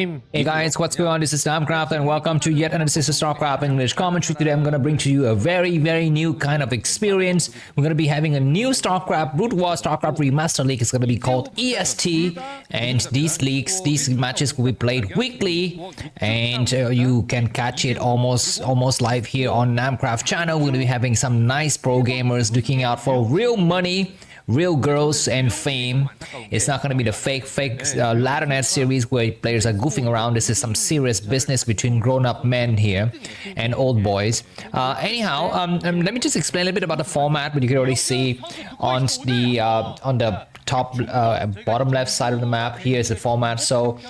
Hey guys, what's going on? This is Namkraft and welcome to yet another Starcraft English commentary. Today I'm going to bring to you a very new kind of experience. We're going to be having a new Starcraft, Broodwar Starcraft Remaster League. It's going to be called EST, and these matches will be played weekly, and you can catch it almost live here on Namkraft channel. We're going to be having some nice pro gamers looking out for real money, real girls and fame. It's not going to be the fake ladder series where players are goofing around. This is some serious business between grown-up men here and old boys. Let me just explain a little bit about the format. But you can already see on the top bottom left side of the map. Here is the format. So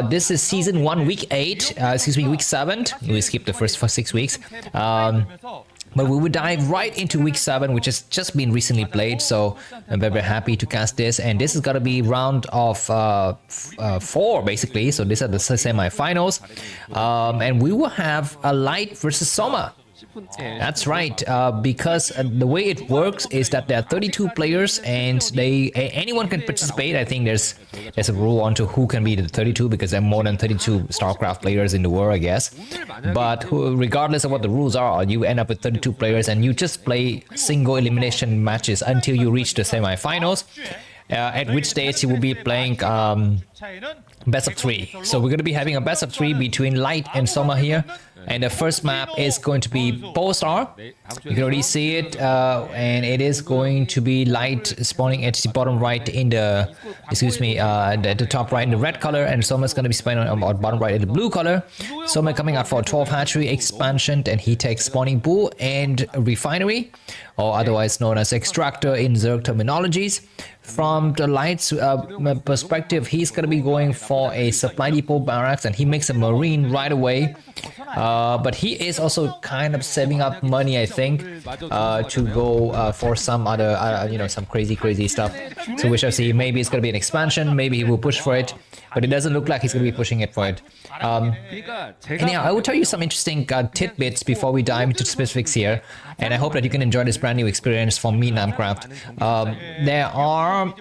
this is season 1 week 8, week 7. We skipped the first 6 weeks. But we would dive right into week 7, which has just been recently played. So I'm very happy to cast this. And this is going to be round of 4, basically. So these are the semi-finals. And we will have a light versus Soma. That's right, because the way it works is that there are 32 players and anyone can participate. I think there's a rule on to who can be the 32 because there are more than 32 StarCraft players in the world, I guess. But regardless of what the rules are, you end up with 32 players and you just play single elimination matches until you reach the semi-finals. At which stage you will be playing best of 3. So we're going to be having a best of 3 between Light and Soma here. And the first map is going to be Polestar. You can already see it, and it is going to be Light spawning at the bottom right in the, at the top right in the red color, and Soma is going to be spawning on the bottom right in the blue color. Soma coming out for 12 hatchery, expansion, and he takes spawning pool and refinery, or otherwise known as extractor in Zerg terminologies. From the Light's perspective, he's going to be going for a supply depot barracks, and he makes a marine right away. But he is also kind of saving up money, I think, to go for some other, some crazy stuff. So we shall see. Maybe it's going to be an expansion. Maybe he will push for it. But it doesn't look like he's going to be pushing it for it. Anyhow, I will tell you some interesting tidbits before we dive into the specifics here. And I hope that you can enjoy this brand new experience from me, Namkraft. There are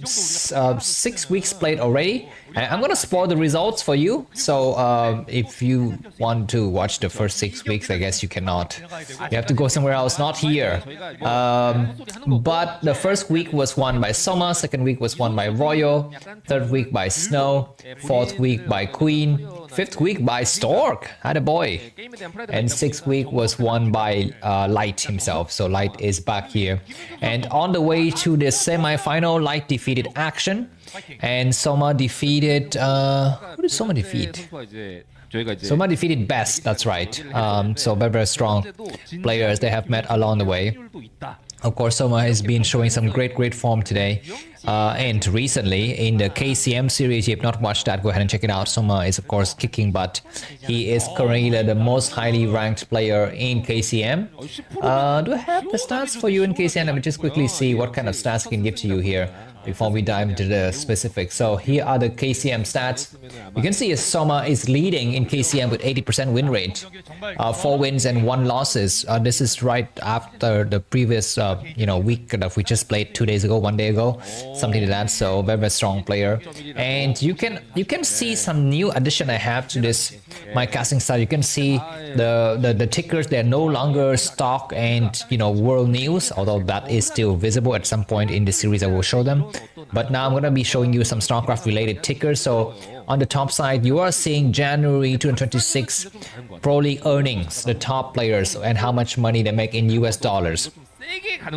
6 weeks played already. I'm going to spoil the results for you. So if you want to watch the first 6 weeks, I guess you cannot. You have to go somewhere else, not here. But the first week was won by Soma, second week was won by Royal, third week by Snow, fourth week by Queen, fifth week by Stork, attaboy, and sixth week was won by Light himself. So Light is back here. And on the way to the semi-final, Light defeated Action, and Soma defeated... who did Soma defeat? Soma defeated Best, that's right. So very strong players they have met along the way. Of course, Soma has been showing some great form today. And recently in the KCM series, if you have not watched that, go ahead and check it out. Soma is of course kicking butt. He is currently the most highly ranked player in KCM. Do I have the stats for you in KCM? Let me just quickly see what kind of stats I can give to you here before we dive into the specifics. So here are the KCM stats. You can see Soma is leading in KCM with 80% win rate, 4 wins and 1 losses. This is right after the previous week that we just played 2 days ago, 1 day ago, something like that. So very strong player. And you can see some new addition I have to this my casting style. You can see the tickers. They're no longer stock and world news, although that is still visible at some point in the series. I will show them. But now I'm going to be showing you some StarCraft related tickers. So on the top side, you are seeing January 2026 Pro League earnings, the top players, and how much money they make in US dollars.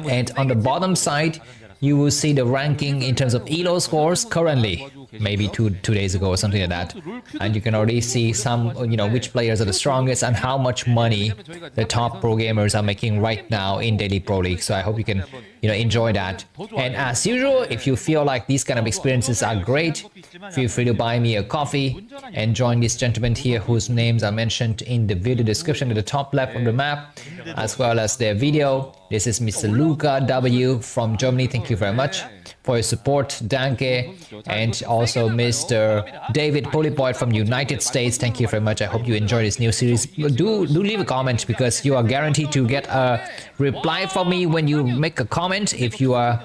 And on the bottom side, you will see the ranking in terms of ELO scores currently, maybe two days ago or something like that. And you can already see some, which players are the strongest and how much money the top pro gamers are making right now in Daily Pro League. So I hope you can, enjoy that. And as usual, if you feel like these kind of experiences are great, feel free to buy me a coffee and join this gentleman here whose names are mentioned in the video description at the top left of the map, as well as their video. This is Mr. Luca W from Germany. Thank you very much for your support, Danke, and also Mr. David Polypoid from United States. Thank you very much. I hope you enjoy this new series. Do leave a comment because you are guaranteed to get a reply from me when you make a comment. If you are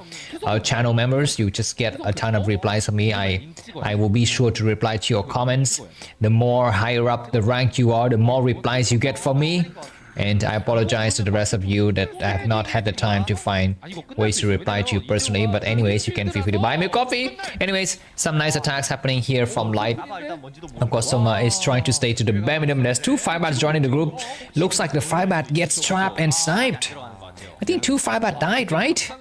channel members, you just get a ton of replies from me. I will be sure to reply to your comments. The more higher up the rank you are, the more replies you get from me. And I apologize to the rest of you that I have not had the time to find ways to reply to you personally. But anyways, you can feel free to buy me coffee. Anyways, some nice attacks happening here from Light. Of course, Soma is trying to stay to the bare minimum. There's 2 Firebats joining the group. Looks like the Firebat gets trapped and sniped. I think 2 Firebat died, right?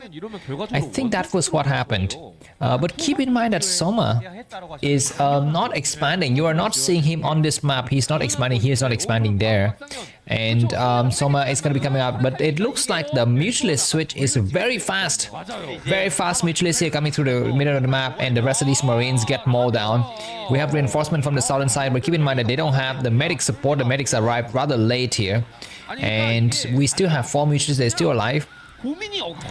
I think that was what happened. But keep in mind that Soma is not expanding. You are not seeing him on this map. He's not expanding. He is not expanding there. And Soma is going to be coming up. But it looks like the Mutualist switch is very fast. Very fast Mutualist here coming through the middle of the map. And the rest of these Marines get mauled down. We have reinforcement from the southern side. But keep in mind that they don't have the medic support. The medics arrived rather late here. And we still have 4 Mutualists. They're still alive.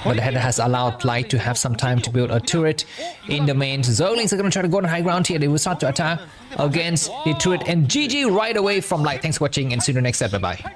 But that has allowed Light to have some time to build a turret in the main. Zerglings are going to try to go on high ground here. They will start to attack against the turret. And GG right away from Light. Thanks for watching and see you in the next step. Bye-bye.